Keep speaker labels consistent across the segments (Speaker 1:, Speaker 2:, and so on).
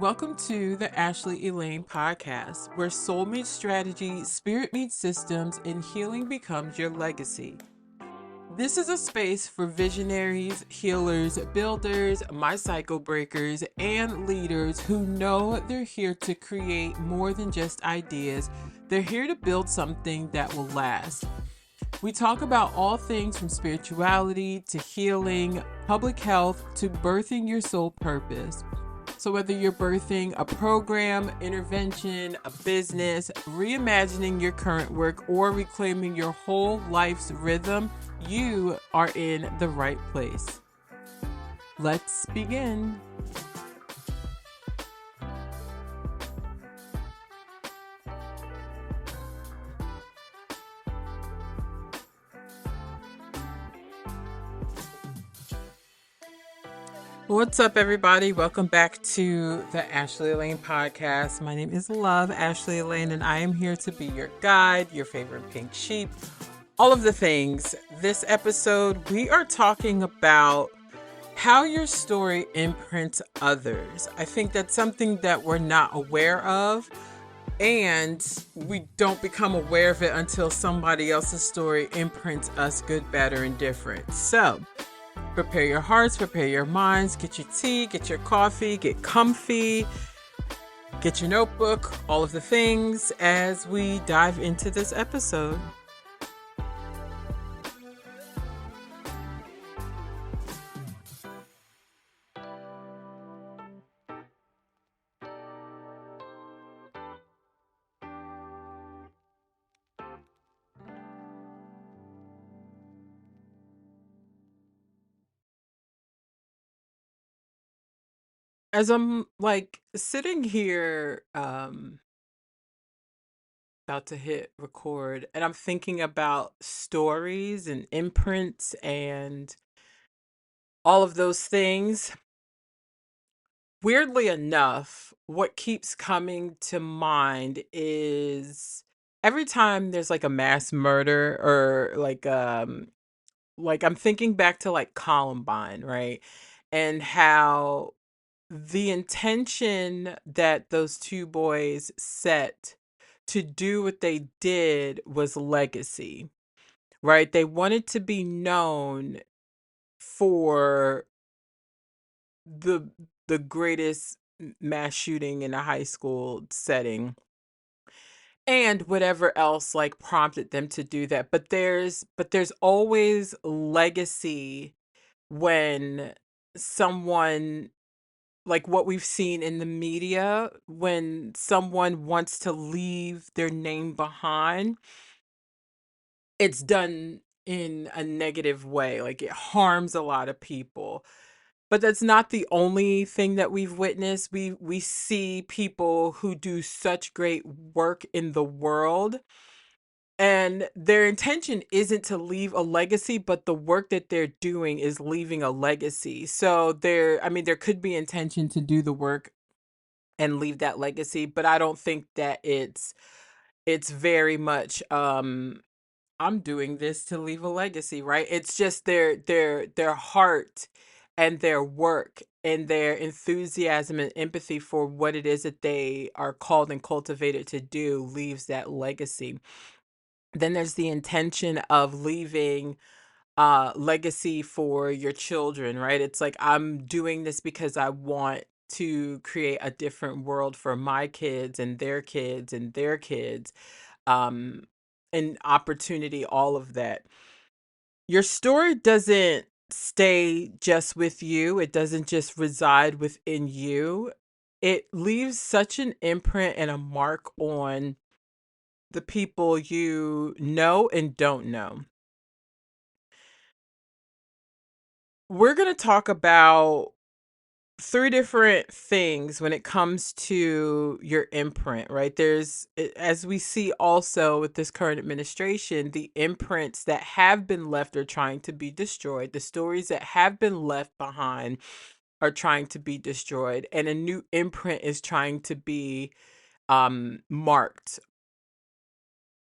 Speaker 1: Welcome to the Ashleie Elaine podcast, where soul meets strategy, spirit meets systems, and healing becomes your legacy. This is a space for visionaries, healers, builders, my cycle breakers, and leaders who know they're here to create more than just ideas. They're here to build something that will last. We talk about all things from spirituality to healing, public health to birthing your soul purpose. So, whether you're birthing a program, intervention, a business, reimagining your current work, or reclaiming your whole life's rhythm, you are in the right place. Let's begin. What's up, everybody? Welcome back to the Ashleie Elaine podcast. My name is Love Ashleie Elaine, and I am here to be your guide, your favorite pink sheep, all of the things. This episode, we are talking about how your story imprints others. I think that's something that we're not aware of, and we don't become aware of it until somebody else's story imprints us, good, bad, or indifferent. So, prepare your hearts, prepare your minds, get your tea, get your coffee, get comfy, get your notebook, all of the things as we dive into this episode. As I'm like sitting here, about to hit record, and I'm thinking about stories and imprints and all of those things. Weirdly enough, what keeps coming to mind is every time there's like a mass murder or like I'm thinking back to like Columbine, right? And how the intention that those two boys set to do what they did was legacy, right? They wanted to be known for the the greatest mass shooting in a high school setting and whatever else like prompted them to do that. But there's always legacy when someone, like what we've seen in the media, when someone wants to leave their name behind, it's done in a negative way. Like it harms a lot of people. But that's not the only thing that we've witnessed. We see people who do such great work in the world, and their intention isn't to leave a legacy, but the work that they're doing is leaving a legacy. So there could be intention to do the work and leave that legacy, but I don't think that it's very much I'm doing this to leave a legacy, right? It's just their heart and their work and their enthusiasm and empathy for what it is that they are called and cultivated to do leaves that legacy. Then there's the intention of leaving legacy for your children, right? It's like I'm doing this because I want to create a different world for my kids and their kids and their kids, um and opportunity, all of that. Your story doesn't stay just with you. It doesn't just reside within you. It leaves such an imprint and a mark on the people you know and don't know. We're going to talk about three different things when it comes to your imprint, right? As we see also with this current administration, the imprints that have been left are trying to be destroyed. The stories that have been left behind are trying to be destroyed, and a new imprint is trying to be marked.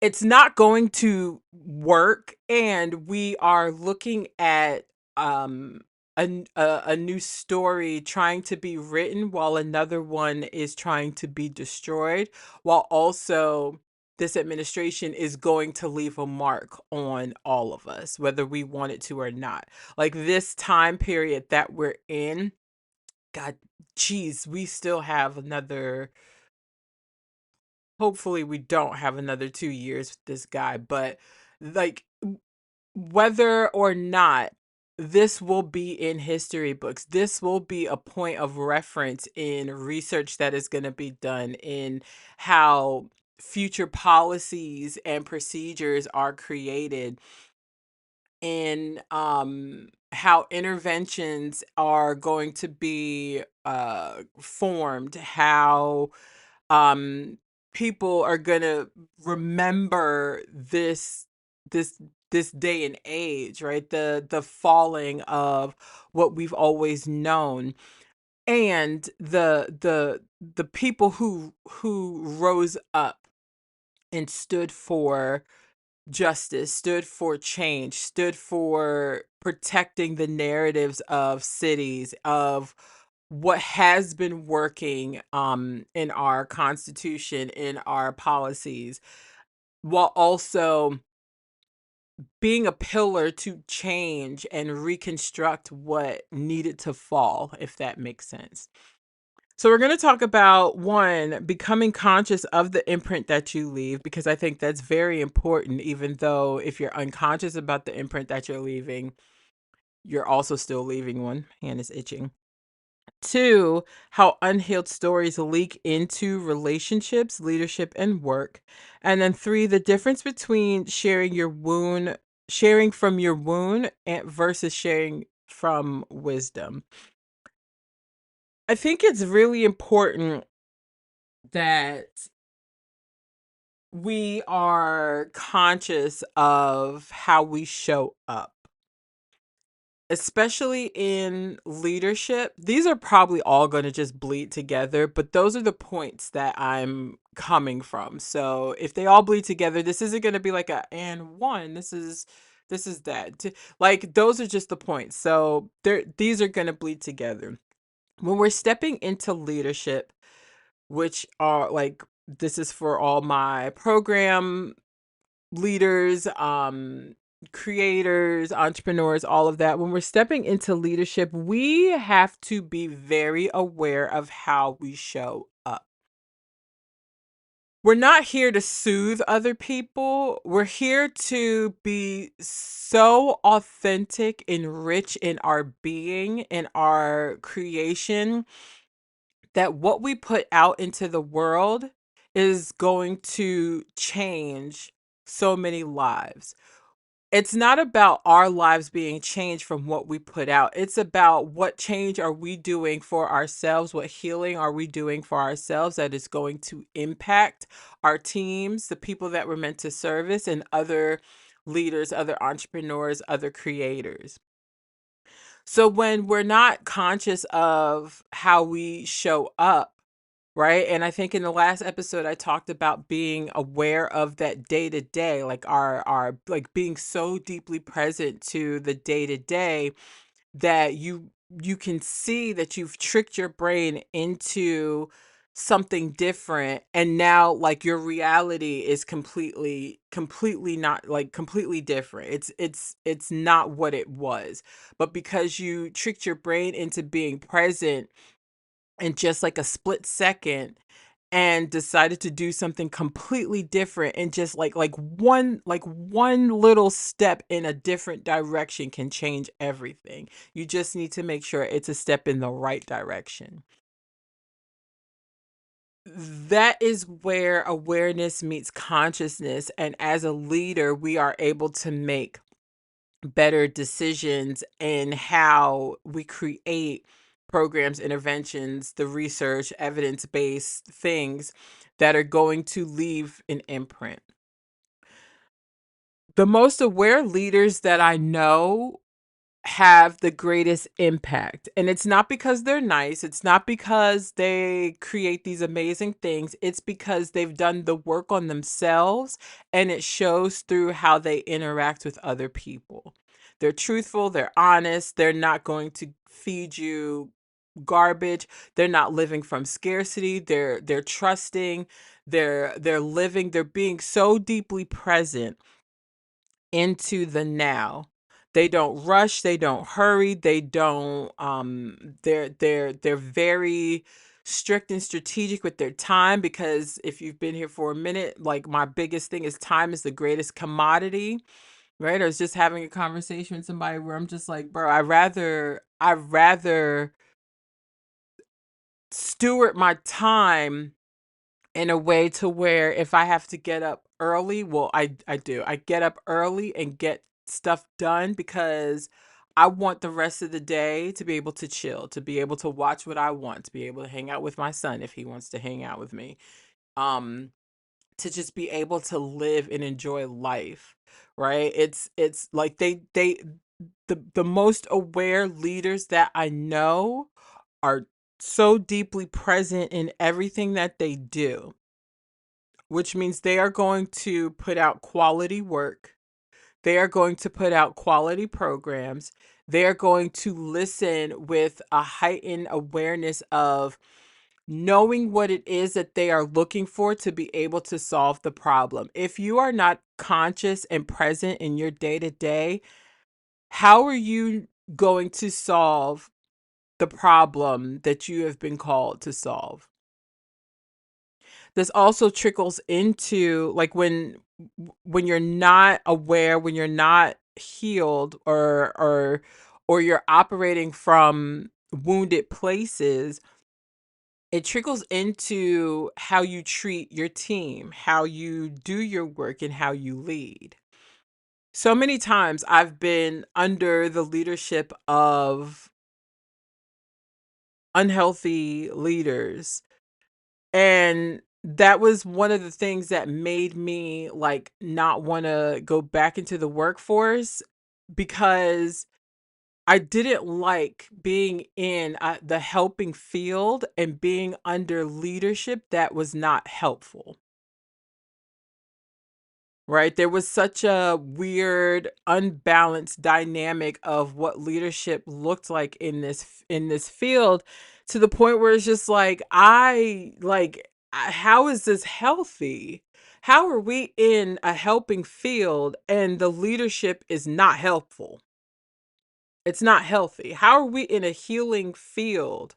Speaker 1: It's not going to work, and we are looking at a new story trying to be written while another one is trying to be destroyed, while also this administration is going to leave a mark on all of us, whether we want it to or not. Like this time period that we're in, God, geez, we still have another, hopefully we don't have another 2 years with this guy, but like whether or not this will be in history books, this will be a point of reference in research that is going to be done in how future policies and procedures are created, in how interventions are going to be formed, how um people are gonna remember this this day and age, right? The falling of what we've always known, and the people who rose up and stood for justice, stood for change, stood for protecting the narratives of cities, of what has been working in our constitution, in our policies, while also being a pillar to change and reconstruct what needed to fall, if that makes sense. So we're going to talk about one, becoming conscious of the imprint that you leave, because I think that's very important, even though if you're unconscious about the imprint that you're leaving, you're also still leaving one. Hand is itching. Two, how unhealed stories leak into relationships, leadership, and work. And then three, the difference between sharing from your wound versus sharing from wisdom. I think it's really important that we are conscious of how we show up, especially in leadership. These are probably all going to just bleed together, but those are the points that I'm coming from. So if they all bleed together, this isn't going to be like a and one. This is that. Like those are just the points. So these are going to bleed together. When we're stepping into leadership, which are like, this is for all my program leaders, creators, entrepreneurs, all of that. When we're stepping into leadership, we have to be very aware of how we show up. We're not here to soothe other people. We're here to be so authentic and rich in our being, in our creation, that what we put out into the world is going to change so many lives. It's not about our lives being changed from what we put out. It's about what change are we doing for ourselves? What healing are we doing for ourselves that is going to impact our teams, the people that we're meant to service, and other leaders, other entrepreneurs, other creators. So when we're not conscious of how we show up, right? And I think in the last episode I talked about being aware of that day to day, like our like being so deeply present to the day to day that you can see that you've tricked your brain into something different, and now like your reality is completely not, like completely different. It's not what it was, but because you tricked your brain into being present in just like a split second and decided to do something completely different, and just like one little step in a different direction can change everything. You just need to make sure it's a step in the right direction. That is where awareness meets consciousness, and as a leader we are able to make better decisions in how we create programs, interventions, the research, evidence-based things that are going to leave an imprint. The most aware leaders that I know have the greatest impact. And it's not because they're nice, it's not because they create these amazing things, it's because they've done the work on themselves, and it shows through how they interact with other people. They're truthful, they're honest, they're not going to feed you garbage. They're not living from scarcity. They're trusting. They're living, they're being so deeply present into the now. They don't rush, they don't hurry, they don't they're very strict and strategic with their time, because if you've been here for a minute, like my biggest thing is time is the greatest commodity, right? I was just having a conversation with somebody where I'm just like, bro, I rather steward my time in a way to where if I have to get up early, well, I do. I get up early and get stuff done because I want the rest of the day to be able to chill, to be able to watch what I want, to be able to hang out with my son if he wants to hang out with me. Um to just be able to live and enjoy life, right? It's like the most aware leaders that I know are so deeply present in everything that they do, which means they are going to put out quality work. They are going to put out quality programs. They are going to listen with a heightened awareness of knowing what it is that they are looking for to be able to solve the problem. If you are not conscious and present in your day to day, how are you going to solve the problem that you have been called to solve? This also trickles into like when you're not aware, when you're not healed, or you're operating from wounded places, it trickles into how you treat your team, how you do your work, and how you lead. So many times I've been under the leadership of unhealthy leaders, and that was one of the things that made me like not want to go back into the workforce, because I didn't like being in the helping field and being under leadership that was not helpful. Right? There was such a weird, unbalanced dynamic of what leadership looked like in this field, to the point where it's just like how is this healthy? How are we in a helping field and the leadership is not helpful? It's not healthy. How are we in a healing field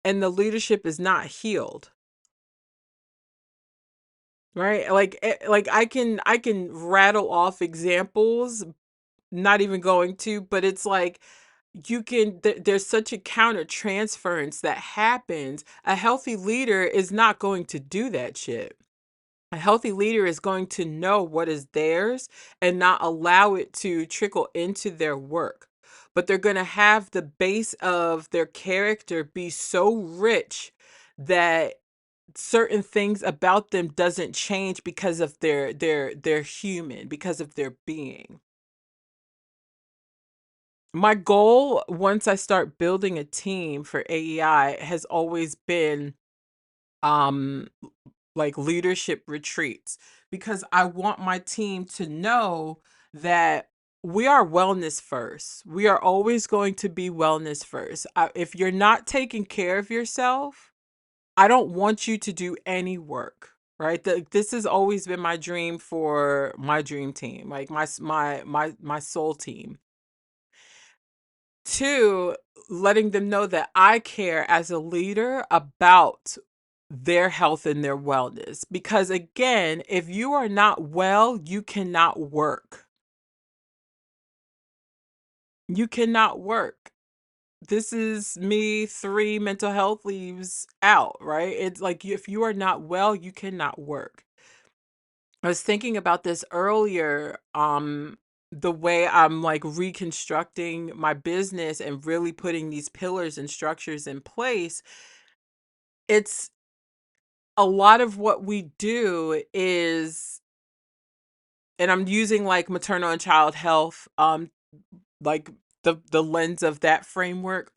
Speaker 1: and the leadership is not healed? Right? Like I can rattle off examples, not even going to, but it's like there's such a counter transference that happens. A healthy leader is not going to do that shit. A healthy leader is going to know what is theirs and not allow it to trickle into their work. But they're going to have the base of their character be so rich that certain things about them doesn't change because of their human, because of their being. My goal once I start building a team for AEI has always been um like leadership retreats, because I want my team to know that we are wellness first. We are always going to be wellness first. If you're not taking care of yourself, I don't want you to do any work. Right? This has always been my dream for my dream team, like my soul team. Two, letting them know that I care as a leader about their health and their wellness. Because again, if you are not well, you cannot work. You cannot work. This is me 3 mental health leaves out, right? It's like if you are not well, you cannot work. I was thinking about this earlier, the way I'm like reconstructing my business and really putting these pillars and structures in place. It's a lot of what we do is, and I'm using like maternal and child health, like the lens of that framework,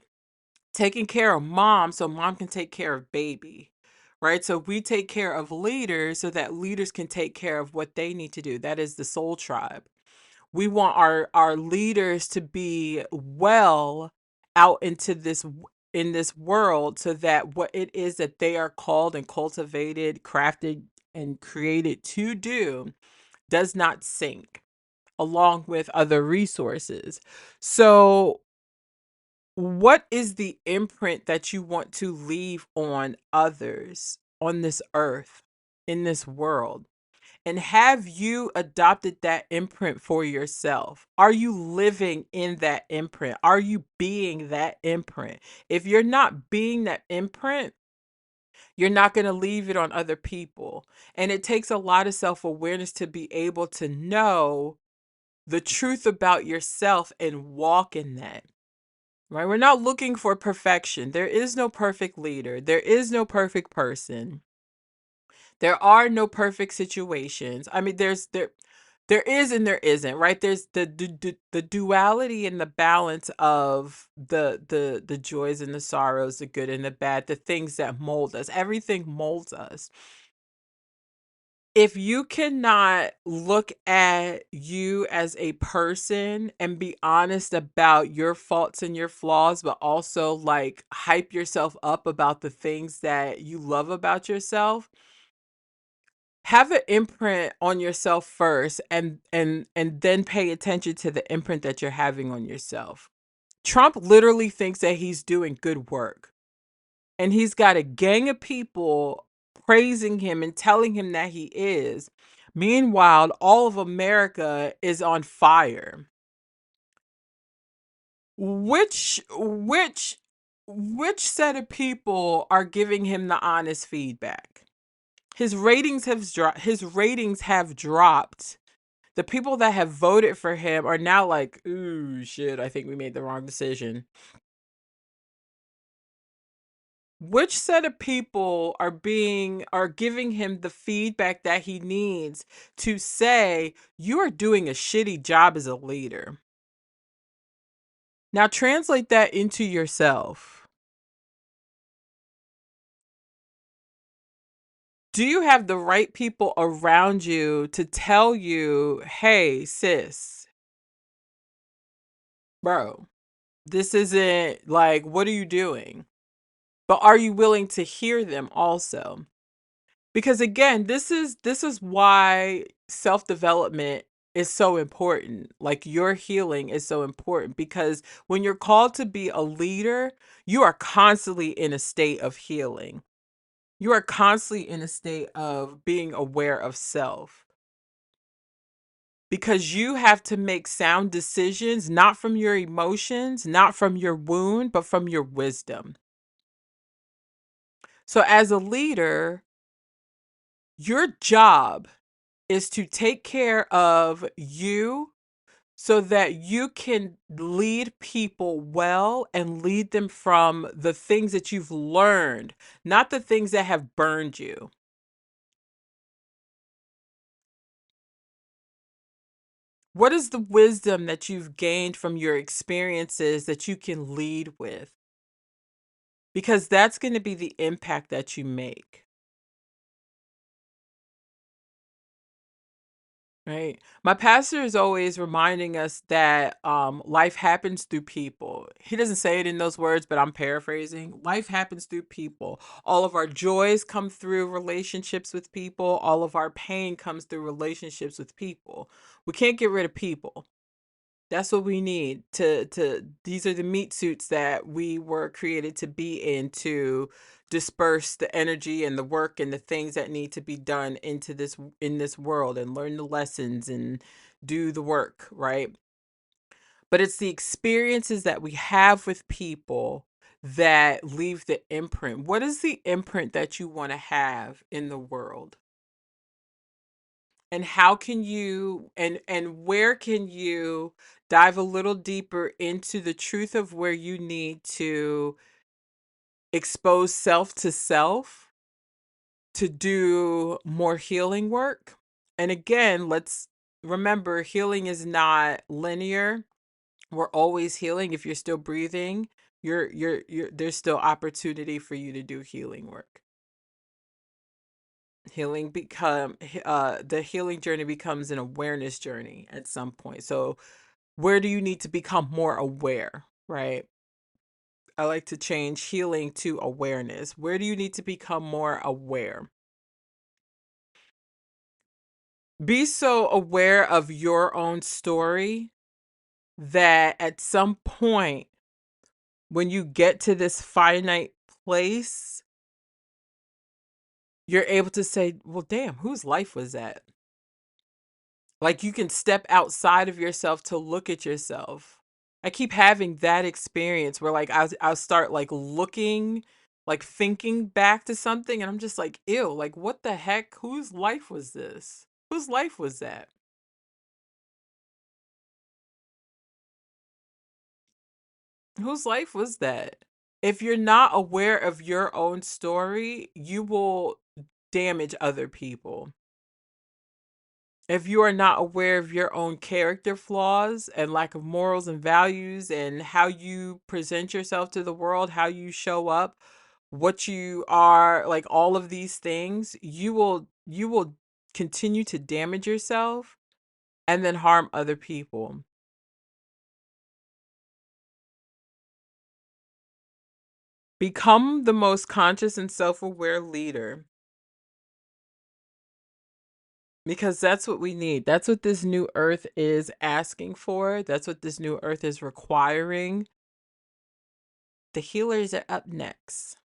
Speaker 1: taking care of mom so mom can take care of baby. Right? So we take care of leaders so that leaders can take care of what they need to do. That is the soul tribe. We want our leaders to be well out into this in this world so that what it is that they are called and cultivated, crafted, and created to do does not sink along with other resources. So, what is the imprint that you want to leave on others on this earth, in this world? And have you adopted that imprint for yourself? Are you living in that imprint? Are you being that imprint? If you're not being that imprint, you're not going to leave it on other people. And it takes a lot of self awareness to be able to know the truth about yourself and walk in that. Right? We're not looking for perfection. There is no perfect leader. There is no perfect person. There are no perfect situations. I mean, there is and there isn't, right? There's the duality and the balance of the joys and the sorrows, the good and the bad, the things that mold us. Everything molds us. If you cannot look at you as a person and be honest about your faults and your flaws, but also like hype yourself up about the things that you love about yourself, have an imprint on yourself first and then pay attention to the imprint that you're having on yourself. Trump literally thinks that he's doing good work, and he's got a gang of people praising him and telling him that he is. Meanwhile, all of America is on fire. Which set of people are giving him the honest feedback? His ratings have dropped. The people that have voted for him are now like, ooh, shit, I think we made the wrong decision. Which set of people are giving him the feedback that he needs to say, you are doing a shitty job as a leader? Now translate that into yourself. Do you have the right people around you to tell you, hey, sis, bro, this isn't like, what are you doing? But are you willing to hear them also? Because again, this is why self-development is so important. Like your healing is so important because when you're called to be a leader, you are constantly in a state of healing. You are constantly in a state of being aware of self because you have to make sound decisions, not from your emotions, not from your wound, but from your wisdom. So, as a leader, your job is to take care of you so that you can lead people well and lead them from the things that you've learned, not the things that have burned you. What is the wisdom that you've gained from your experiences that you can lead with? Because that's going to be the impact that you make. Right. My pastor is always reminding us that life happens through people. He doesn't say it in those words, but I'm paraphrasing. Life happens through people. All of our joys come through relationships with people. All of our pain comes through relationships with people. We can't get rid of people. That's what we need to these are the meat suits that we were created to be in to disperse the energy and the work and the things that need to be done into this in this world and learn the lessons and do the work, right? But it's the experiences that we have with people that leave the imprint. What is the imprint that you want to have in the world? And how can you and where can you dive a little deeper into the truth of where you need to expose self to self to do more healing work? And again, let's remember healing is not linear. We're always healing. If you're still breathing, you're there's still opportunity for you to do healing work. The healing journey becomes an awareness journey at some point. So where do you need to become more aware, right? I like to change healing to awareness. Where do you need to become more aware? Be so aware of your own story that at some point, when you get to this finite place, you're able to say, well, damn, whose life was that? Like you can step outside of yourself to look at yourself. I keep having that experience where like I'll start like looking, like thinking back to something, and I'm just like, ew, like what the heck? Whose life was this? Whose life was that? Whose life was that? If you're not aware of your own story, you will damage other people. If you are not aware of your own character flaws and lack of morals and values and how you present yourself to the world, how you show up, what you are, like all of these things, you will continue to damage yourself and then harm other people. Become the most conscious and self-aware leader because that's what we need. That's what this new earth is asking for. That's what this new earth is requiring. The healers are up next.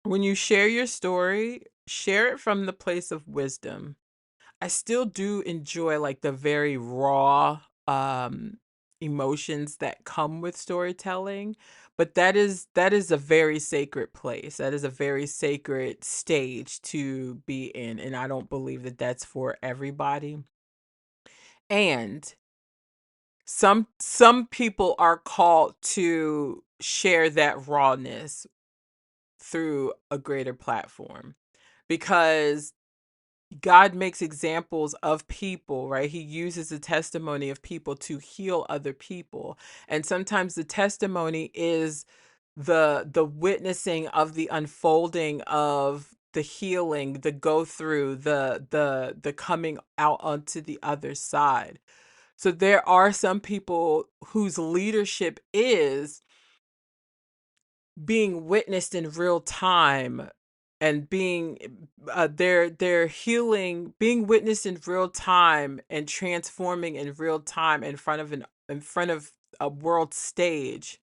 Speaker 1: When you share your story, share it from the place of wisdom. I still do enjoy like the very raw emotions that come with storytelling, but that is a very sacred place. That is a very sacred stage to be in, and I don't believe that that's for everybody. And some people are called to share that rawness through a greater platform because God makes examples of people, right? He uses the testimony of people to heal other people. And sometimes the testimony is the witnessing of the unfolding of the healing, the go through, the coming out onto the other side. So there are some people whose leadership is being witnessed in real time and being their healing being witnessed in real time and transforming in real time in front of a world stage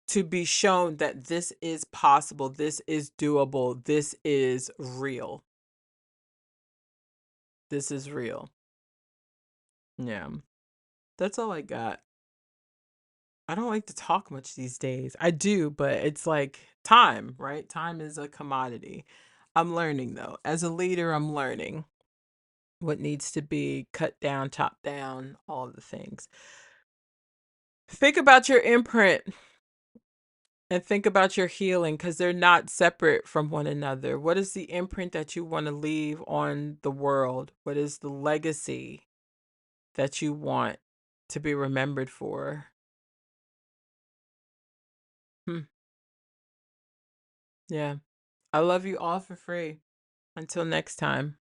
Speaker 1: to be shown that this is possible, this is doable, this is real. This is real. Yeah. That's all I got. I don't like to talk much these days. I do, but it's like time, right? Time is a commodity. I'm learning though. As a leader, I'm learning what needs to be cut down, chopped down, all of the things. Think about your imprint and think about your healing because they're not separate from one another. What is the imprint that you want to leave on the world? What is the legacy that you want to be remembered for? Hmm. Yeah. I love you all for free. Until next time.